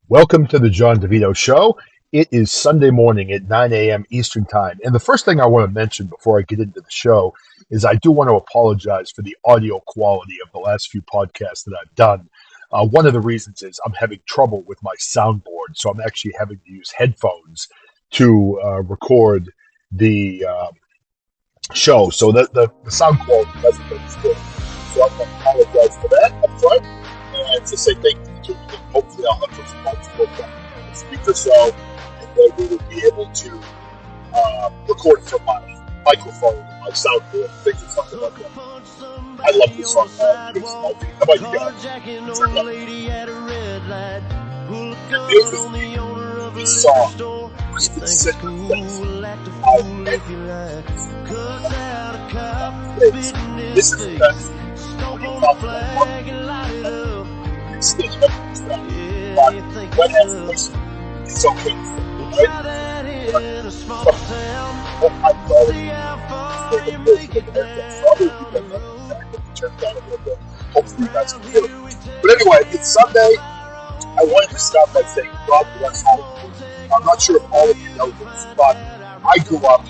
Welcome to the John DeVito Show. It is Sunday morning at 9 a.m. Eastern Time. And the first thing I want to mention before I get into the show is I do want to apologize for the audio quality of the last few podcasts that I've done. One of the reasons is I'm having trouble with my soundboard, so I'm actually having to use headphones to record the show. So the sound quality hasn't been as good. So I'm going to apologize for that up front and to say thank you to you. Hopefully I'll have those parts worked out in a week or so, and then we will be able to record from my microphone, my soundboard, things or something like that. I love this song. How about you guys? This song was consistently this is the best. It's the best stuff. But when it's it's okay. Right? Hopefully you guys can feel it. But anyway, it's Sunday. I wanted to start by saying God bless all of you. I'm not sure if all of you know this, but I grew up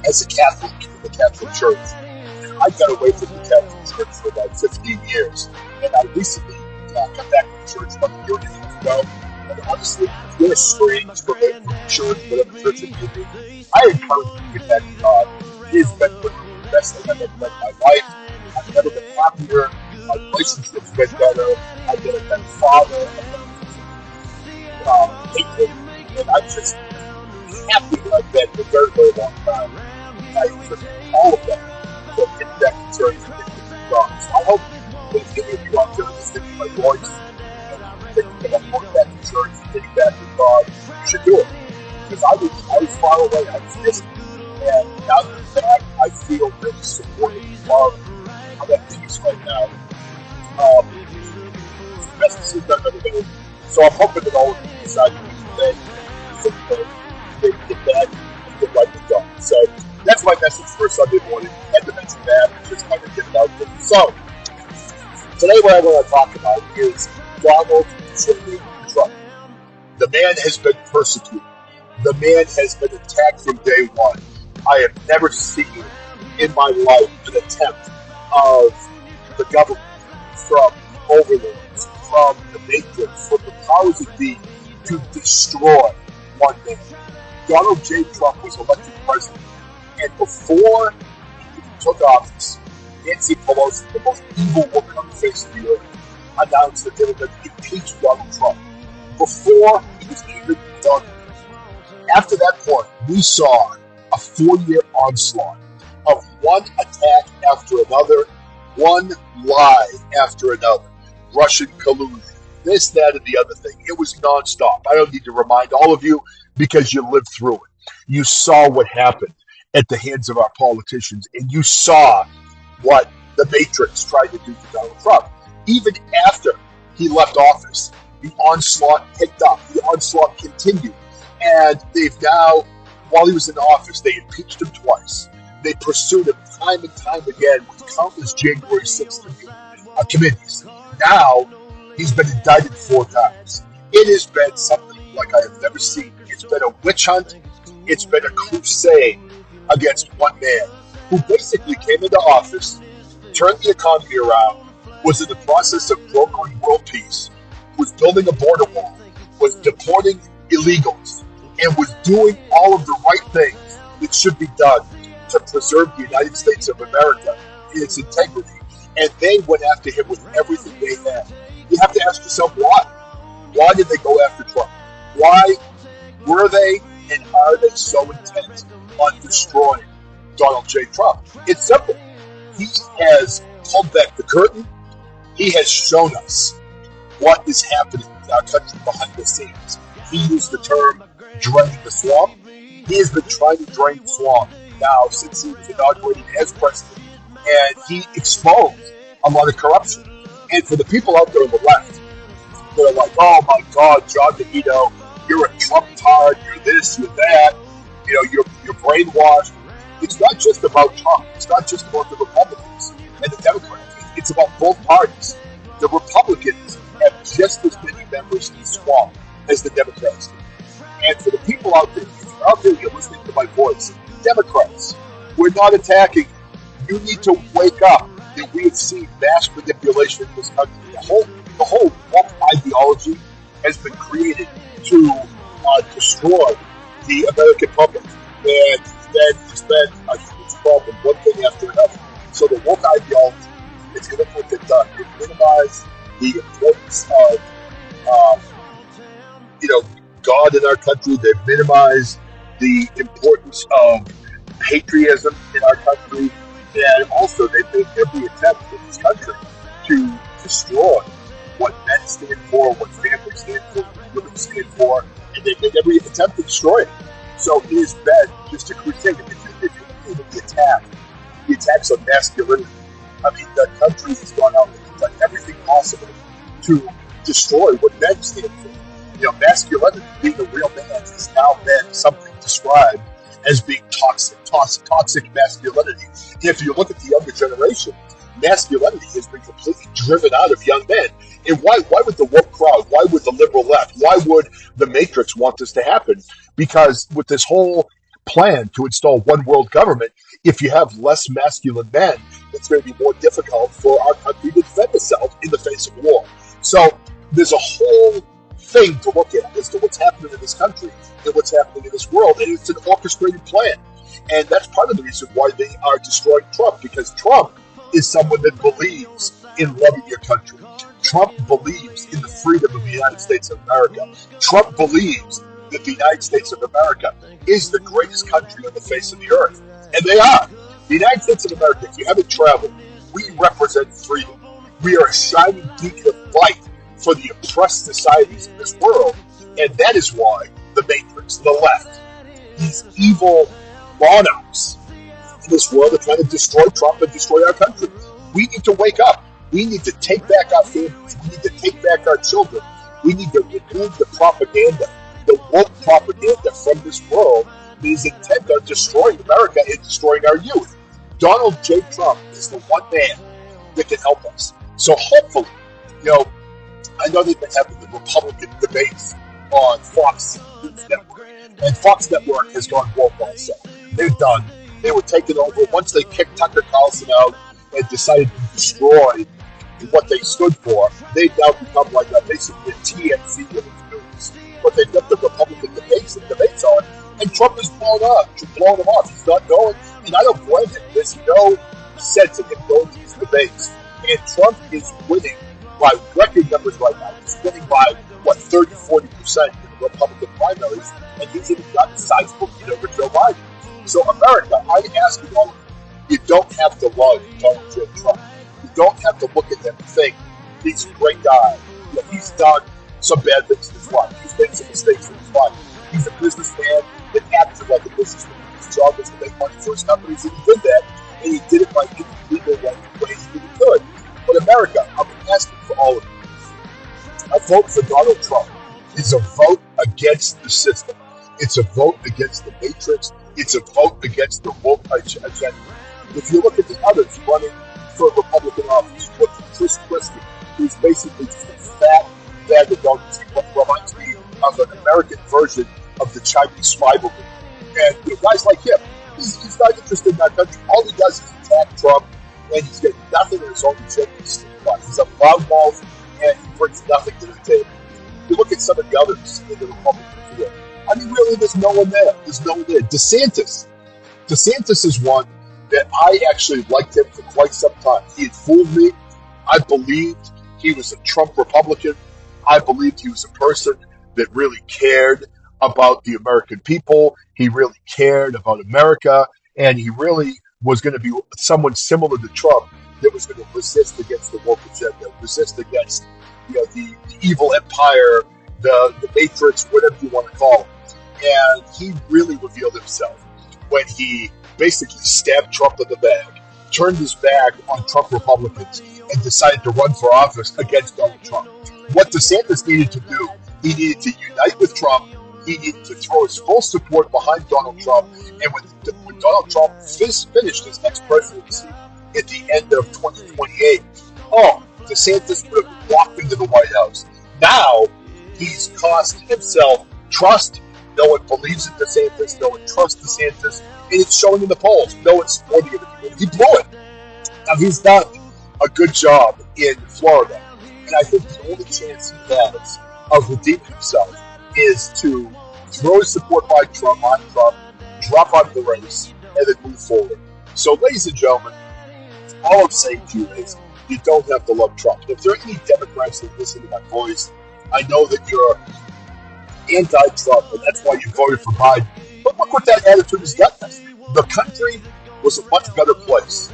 as a Catholic in the Catholic Church. I got away from the Catholic Church for about 15 years, and I recently got back to the church about a year and a half ago. And honestly, you're strange from the church, whatever church it may be. I encourage you to get back to God. It has been the best thing I've ever done in my life. I've never been happier. My relationship's been better. I've been a better father. And I'm just happy that I've been for a very, very long time. I encourage all of them to get back to church and get to God. So I hope that any of you out there listening to my voice and thinking about going back to church and getting back to God, you should do it. Because I was far away. I was distant. And now that I'm back, I feel really supported and loved. I'm at peace right now. It's the best decision I've ever made. So I'm hoping that all of you decide to do today. They get back and get right with God. So that's my message for Sunday morning. I had to mention that and just kind of get it out there. So today what I want to talk about is Donald J. Trump. The man has been persecuted. The man has been attacked from day one. I have never seen in my life an attempt of the government, from overlords, from the matrix, from the powers that be, to destroy one man. Donald J. Trump was elected president, and before he took office, Nancy Pelosi, the most evil woman on the face of the earth, announced that they were going to impeach Donald Trump before he was even done. After that point, we saw a 4-year onslaught of one attack after another, one lie after another, Russian collusion, this, that, and the other thing. It was nonstop. I don't need to remind all of you because you lived through it. You saw what happened at the hands of our politicians, and you saw what the Matrix tried to do to Donald Trump. Even after he left office, the onslaught picked up. The onslaught continued. And they've now, while he was in office, they impeached him twice. They pursued him time and time again with countless January 6th committees. Now, he's been indicted 4 times. It has been something like I have never seen. It's been a witch hunt. It's been a crusade against one man who basically came into office, turned the economy around, was in the process of brokering world peace, was building a border wall, was deporting illegals, and was doing all of the right things that should be done to preserve the United States of America in its integrity. And they went after him with everything they had. You have to ask yourself why. Why did they go after Trump? Why were they and are they so intent on destroying Donald J. Trump? It's simple. He has pulled back the curtain. He has shown us what is happening in our country behind the scenes. He used the term drain the swamp. He has been trying to drain the swamp now since he was inaugurated as president. And he exposed a lot of corruption. And for the people out there on the left, they're like, oh my God, John DeVito, you're a Trump-tard, you're this, you're that, you're brainwashed. It's not just about Trump. It's not just about the Republicans and the Democrats. It's about both parties. The Republicans have just as many members in the swamp as the Democrats do. And for the people out there, if you're out there, you're listening to my voice, Democrats, we're not attacking you. You need to wake up that we have seen mass manipulation in this country. The whole woke ideology has been created to destroy the American public. And it's been a huge problem, one thing after another. So the woke ideology is going to put it done. It minimize the importance of, God in our country. They minimize the importance of patriotism in our country. And also, they make every attempt in this country to destroy what men stand for, what families stand for, what women stand for, and they make every attempt to destroy it. So it has been just a crusade. If you look at the attacks on masculinity, I mean, the country has gone out and done everything possible to destroy what men stand for. Masculinity, being a real man, has now been something described as being toxic masculinity. If you look at the younger generation, masculinity has been completely driven out of young men. And why would the woke crowd, why would the liberal left, why would the Matrix want this to happen? Because with this whole plan to install one world government, if you have less masculine men, it's going to be more difficult for our country to defend itself in the face of war. So there's a whole thing to look at as to what's happening in this country and what's happening in this world, and it's an orchestrated plan. And that's part of the reason why they are destroying Trump, because Trump is someone that believes in loving your country. Trump believes in the freedom of the United States of America. Trump believes that the United States of America is the greatest country on the face of the earth. And they are. The United States of America, if you haven't traveled, we represent freedom. We are a shining beacon of light for the oppressed societies in this world. And that is why the Matrix, the left, these evil monarchs in this world are trying to destroy Trump and destroy our country. We need to wake up. We need to take back our families. We need to take back our children. We need to remove the propaganda, the woke propaganda from this world that is intent on destroying America and destroying our youth. Donald J. Trump is the one man that can help us. So hopefully, I know they've been having the Republican debates on Fox News Network, and Fox Network has gone woke also. They're done. They were taken over once they kicked Tucker Carlson out and decided to destroy what they stood for. They've now become like basically a TMZ of the news. But they've got the Republican debates on, and Trump is blowing them off. He's not going, and I don't blame him. There's no sense of him going to these debates. And Trump is winning by record numbers right now. He's winning by, 30-40% in the Republican primaries, and he's even got a sizable lead over Joe Biden. So America, I'm asking all of you, you don't have to love Donald J. Trump. You don't have to look at him and think he's a great guy. He's done some bad things in his life. He's made some mistakes in his life. He's a businessman that acted like a businessman. His job was to make money for his companies, and he did that, and he did it by legal ways that he could. But America, I'm asking for all of you. A vote for Donald Trump is a vote against the system. It's a vote against the Matrix. It's a vote against the woke agenda. If you look at the others running for Republican office, look at Chris Christie, who's basically just a fat bag of donuts. He reminds me of an American version of the Chinese spy balloon. And guys like him, he's not interested in our country. All he does is attack Trump, and he's getting nothing in his own agenda. He's a loudmouth, and he brings nothing to the table. You look at some of the others in the Republican field. I mean, really, there's no one there. There's no one there. DeSantis is one that I actually liked him for quite some time. He had fooled me. I believed he was a Trump Republican. I believed he was a person that really cared about the American people. He really cared about America, and he really was going to be someone similar to Trump that was going to resist against the woke agenda, resist against the evil empire, the Matrix, whatever you want to call it. And he really revealed himself when he basically stabbed Trump in the back, turned his back on Trump Republicans, and decided to run for office against Donald Trump. What DeSantis needed to do, he needed to unite with Trump. He needed to throw his full support behind Donald Trump. And when Donald Trump finished his next presidency at the end of 2028, DeSantis would have walked into the White House. Now, He's cost himself trust. No one believes in DeSantis. No one trusts DeSantis. And it's showing in the polls. No one's supporting him. He blew it. Now, he's done a good job in Florida. And I think the only chance he has of redeeming himself is to throw his support by Trump on Trump, drop out of the race, and then move forward. So, ladies and gentlemen, all I'm saying to you is you don't have to love Trump. If there are any Democrats that listen to my voice, I know that you're anti-Trump, and that's why you voted for Biden. But look what that attitude has gotten us. The country was a much better place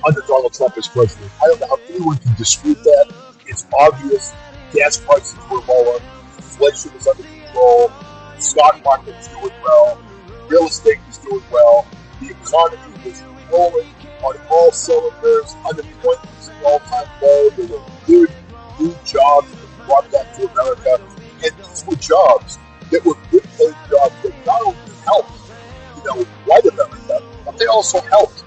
under Donald Trump as president. I don't know how anyone can dispute that. It's obvious. Gas prices were lower. Inflation was under control. The stock market was doing well. Real estate was doing well. The economy was rolling on all cylinders. Unemployment was at all-time low. There were good new jobs that were brought back to America. And these were jobs that were good-paid jobs that not only helped, white America, but they also helped,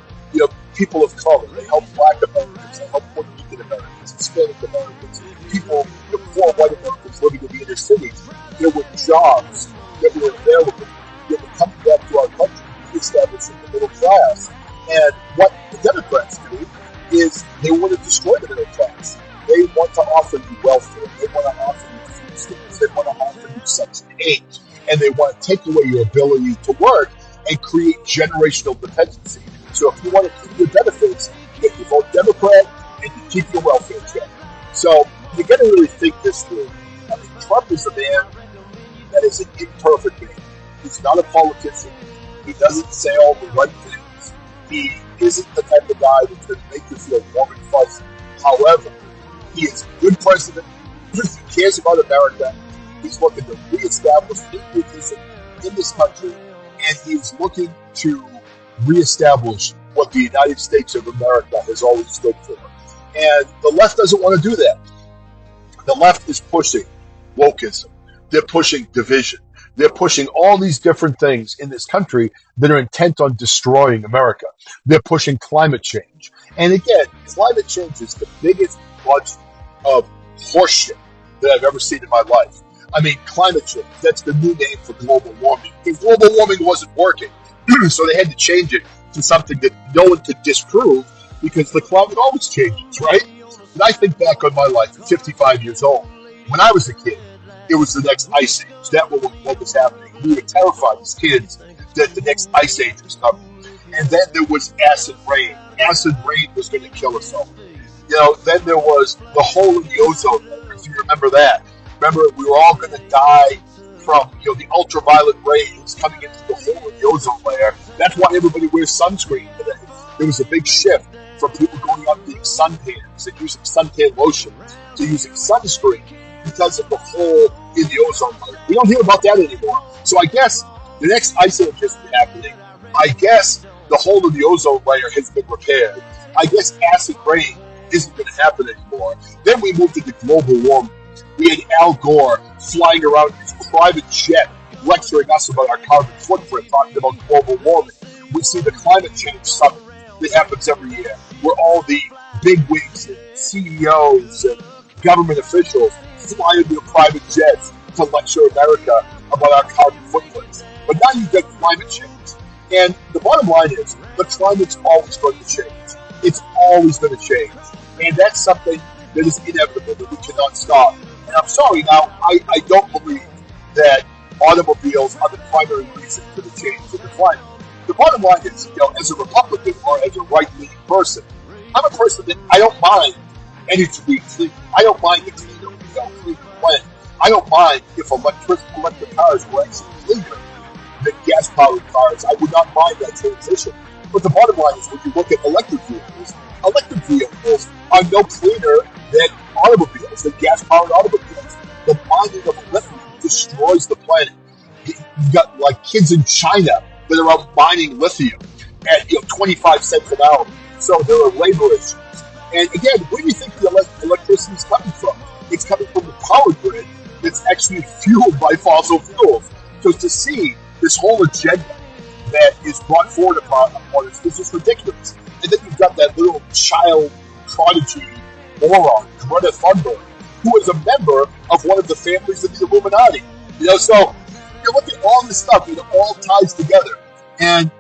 people of color. They helped black Americans. They helped Puerto Rican Americans, Hispanic Americans, people, poor white Americans living in the inner cities. There were jobs that were available that were coming back to our country, reestablishing the middle class. And what the Democrats do is they want to destroy the middle class. They want to offer you welfare. They want to offer you food stamps. They want to offer you Section 8. And they want to take away your ability to work and create generational dependency. So if you want to keep your benefits, you vote Democrat and you keep your welfare check. So you got to really think this through. I mean, Trump is a man that is an imperfect man. He's not a politician. He doesn't say all the right things. He isn't the type of guy that's going to make you feel warm and fuzzy. However, he is a good president. He cares about America. He's looking to reestablish patriotism in this country, and he's looking to reestablish what the United States of America has always stood for. And the left doesn't want to do that. The left is pushing wokeism. They're pushing division. They're pushing all these different things in this country that are intent on destroying America. They're pushing climate change. And again, climate change is the biggest bunch of horseshit that I've ever seen in my life. I mean, climate change, that's the new name for global warming. If global warming wasn't working, so they had to change it to something that no one could disprove because the climate always changes, right? And I think back on my life, 55 years old. When I was a kid, it was the next ice age. That was what was happening. We were terrified as kids that the next ice age was coming. And then there was acid rain. Acid rain was going to kill us all. Then there was the hole in the ozone layer, if you remember that. Remember, we were all going to die from the ultraviolet rays coming into the hole in the ozone layer. That's why everybody wears sunscreen today. There was a big shift from people going out being suntans and using suntan lotion to using sunscreen because of the hole in the ozone layer. We don't hear about that anymore. So I guess the next ice age isn't happening. I guess the hole in the ozone layer has been repaired. I guess acid rain isn't going to happen anymore. Then we moved into global warming. We had Al Gore flying around in his private jet lecturing us about our carbon footprint, talking about global warming. We see the climate change summit that happens every year, where all the bigwigs and CEOs and government officials fly in their private jets to lecture America about our carbon footprints. But now you've got climate change. And the bottom line is, the climate's always going to change. It's always going to change. And that's something that is inevitable, that we cannot stop. And I'm sorry now, I don't believe that automobiles are the primary reason for the change in the climate. The bottom line is, as a Republican or as a right-leaning person, I'm a person that I don't mind energy being clean. I don't mind the cleaner, clean planet. I don't mind if electric cars were actually cleaner than gas-powered cars. I would not mind that transition. But the bottom line is, when you look at electric vehicles are no cleaner than automobiles, than gas-powered automobiles. The mining of lithium destroys the planet. You've got kids in China that are out mining lithium at 25 cents an hour. So there are labor issues. And again, where do you think the electricity is coming from? It's coming from the power grid that's actually fueled by fossil fuels. So to see this whole agenda that is brought forward upon us, this is ridiculous. And then you've got that little child prodigy moron, Greta Thunberg, who is a member of one of the families of the Illuminati. So you look at all this stuff, it all ties together. And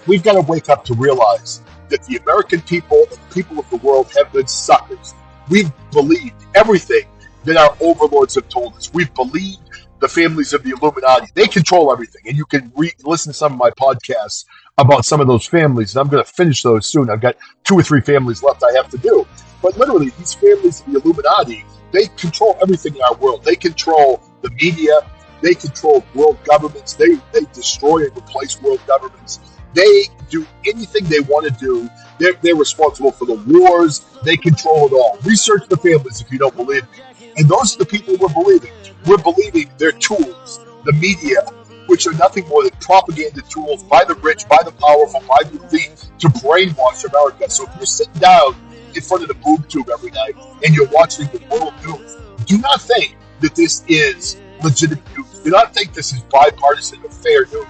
we've got to wake up to realize that the American people and the people of the world have been suckers. We've believed everything that our overlords have told us. We've believed the families of the Illuminati. They control everything. And you can listen to some of my podcasts about some of those families. And I'm going to finish those soon. I've got 2 or 3 families left I have to do. But literally, these families of the Illuminati, they control everything in our world. They control the media. They control world governments. They destroy and replace world governments. They do anything they want to do. They're responsible for the wars. They control it all. Research the families if you don't believe me. And those are the people we're believing. We're believing their tools, the media, which are nothing more than propaganda tools by the rich, by the powerful, by the elite to brainwash America. So if you're sitting down in front of the boob tube every night and you're watching the world news, do not think that this is legitimate news. Do not think this is bipartisan or fair news.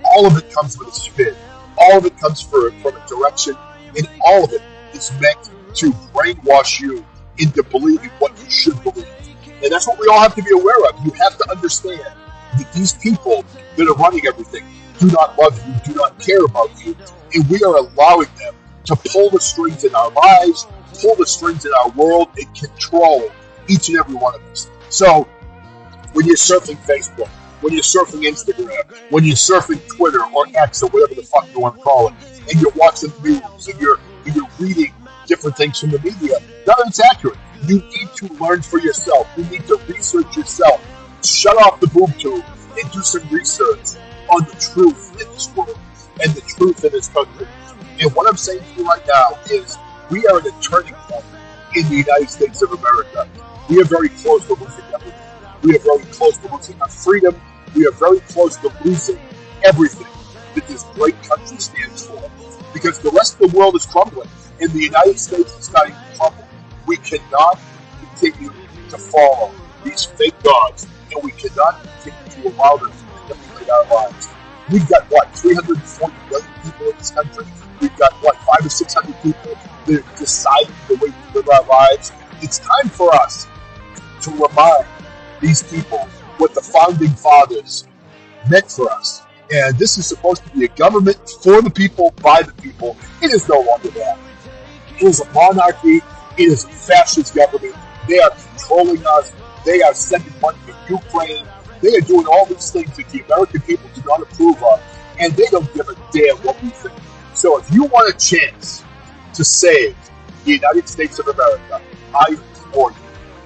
All of it comes with a spin. All of it comes from a direction, and all of it is meant to brainwash you into believing what you should believe. And that's what we all have to be aware of. You have to understand that these people that are running everything do not love you, do not care about you, and we are allowing them to pull the strings in our lives, pull the strings in our world, and control each and every one of us. So when you're surfing Facebook, when you're surfing Instagram, when you're surfing Twitter or X or whatever the fuck you want to call it, and you're watching news and you're reading different things from the media, none of it's accurate. You need to learn for yourself. You need to research yourself. Shut off the boob tube and do some research on the truth in this world and the truth in this country. And what I'm saying to you right now is we are at a turning point in the United States of America. We are very close to losing everything. We are very close to losing our freedom. We are very close to losing everything that this great country stands for. Because the rest of the world is crumbling, and the United States is starting to crumble. We cannot continue to follow these fake gods, and we cannot continue to allow them to manipulate our lives. We've got, 340 million people in this country? We've got, 500 or 600 people that are deciding the way we live our lives? It's time for us to remind these people what the founding fathers meant for us. And this is supposed to be a government for the people, by the people. It is no longer that. It is a monarchy. It is a fascist government. They are controlling us. They are sending money to Ukraine. They are doing all these things that the American people do not approve of. And they don't give a damn what we think. So if you want a chance to save the United States of America, I implore you,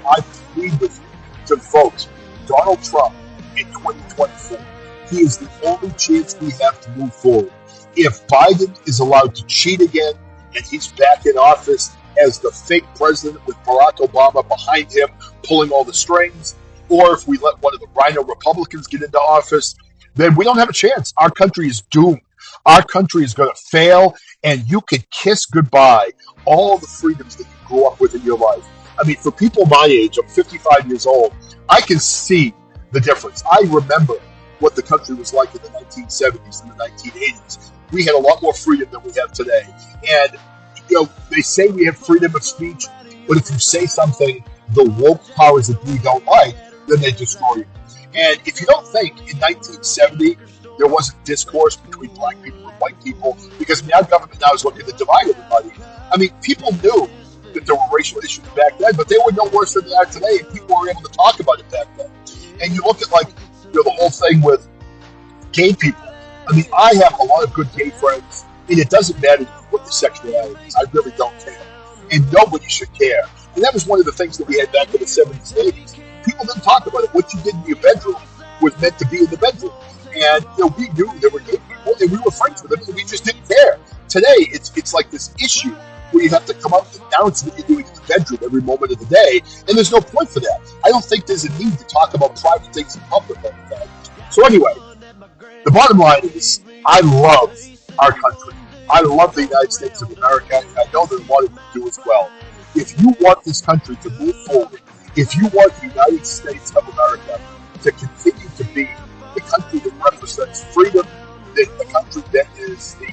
I plead with you to vote Donald Trump in 2024. He is the only chance we have to move forward. If Biden is allowed to cheat again and he's back in office as the fake president with Barack Obama behind him pulling all the strings, or if we let one of the rhino Republicans get into office, then we don't have a chance. Our country is doomed. Our country is going to fail, and you can kiss goodbye all the freedoms that you grew up with in your life. I mean, for people my age, I'm 55 years old, I can see the difference. I remember what the country was like in the 1970s and the 1980s. We had a lot more freedom than we have today. And, they say we have freedom of speech, but if you say something the woke powers that we don't like, then they destroy you. And if you don't think in 1970 there wasn't discourse between black people and white people, because our government now is looking to divide everybody. I mean, people knew that there were racial issues back then, but they were no worse than they are today, and people were able to talk about it back then. And you look at, the whole thing with gay people. I mean, I have a lot of good gay friends, and it doesn't matter what the sexuality is. I really don't care. And nobody should care. And that was one of the things that we had back in the 70s and 80s. People didn't talk about it. What you did in your bedroom was meant to be in the bedroom. And we knew there were gay people, and we were friends with them, and we just didn't care. Today, it's like this issue where you have to come up and announce what you're doing in the bedroom every moment of the day, and there's no point for that. I don't think there's a need to talk about private things in public all the time. So anyway, the bottom line is, I love our country. I love the United States of America, and I know that a lot of you do as well. If you want this country to move forward, if you want the United States of America to continue to be the country that represents freedom, the country that is the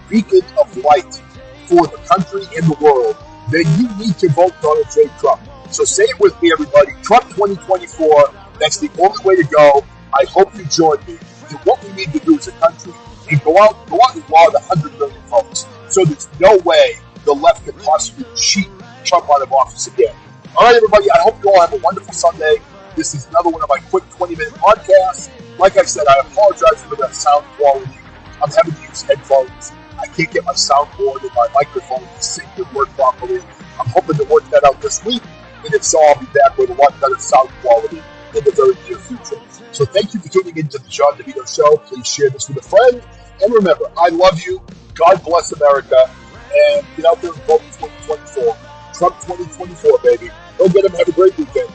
beacon of light for the country and the world, then you need to vote Donald J. Trump. So say it with me, everybody. Trump 2024, that's the only way to go. I hope you join me. And what we need to do as a country is go out and log 100 million votes. So there's no way the left can possibly cheat Trump out of office again. All right, everybody, I hope you all have a wonderful Sunday. This is another one of my quick 20-minute podcasts. Like I said, I apologize for the sound quality. I'm having to use headphones. I can't get my soundboard and my microphone to sync and work properly. I'm hoping to work that out this week. And if so, I'll be back with a lot better sound quality in the very near future. So thank you for tuning into the John DeVito Show. Please share this with a friend. And remember, I love you. God bless America. And get out there and vote in 2024. Trump 2024, baby. Go get him. Have a great weekend.